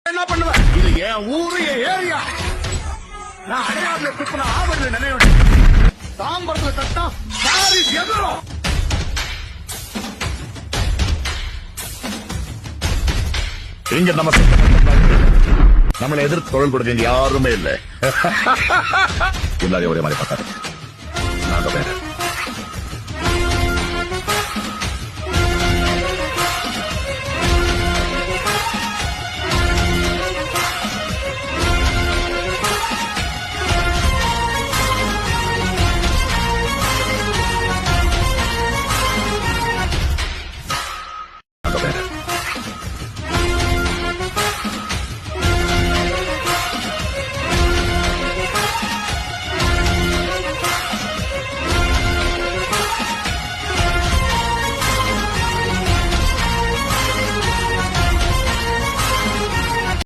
என்ன பண்ணுவேன்? இது என் ஊரு, என் ஏரியா. நான் அடையாள துப்புன ஆவண நினைவு தாம்பரத்துல தட்டா பாரிஸ் எதிரும். இங்க நம்ம நம்மளை எதிர்த்து தொழில் கொடுக்க யாருமே இல்லை. எல்லாரையும் ஒரே மாதிரி பார்த்தாரு. நாங்க வேற